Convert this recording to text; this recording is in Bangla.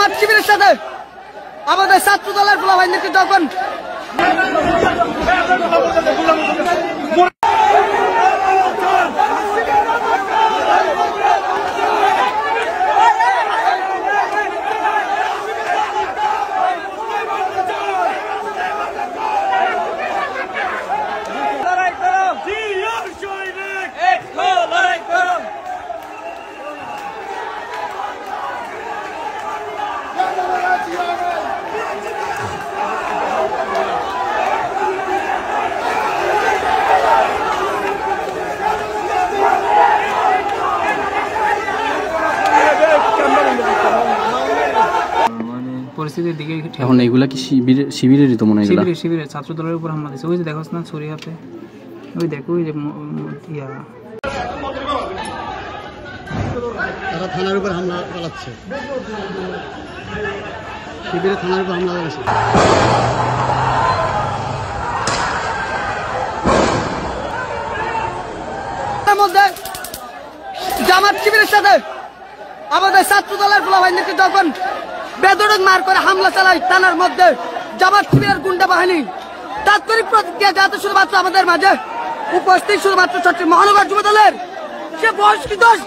জামাত শিবিরের সাথে আমাদের ছাত্র দলের পোলাপাইনদেরকে যখন পরিস্থিতির দিকে এখন এইগুলা কি শিবিরেরই তো মনে হয়? শিবিরের ছাত্র দলের উপর হামলা দিচ্ছে। ওই যে দেখোস না ছুরি হাতে, ওই দেখো ওই যে তারা থানার উপর হামলা চালাচ্ছে, শিবিরের থানার উপর হামলা চালাচ্ছে। মধ্যে জামাত শিবিরের সাথে আমাদের ছাত্র দলের পোলাপাইনদেরকে যখন বেদরক মার করে হামলা চালায় থানার মধ্যে জামাত শিবিরের গুন্ডা বাহিনী, তাৎক্ষণিক প্রতিক্রিয়া যাতে শুধুমাত্র আমাদের মাঝে উপস্থিত শুধুমাত্র চট্টগ্রাম মহানগর যুব দলের সে বয়স্ক দোষ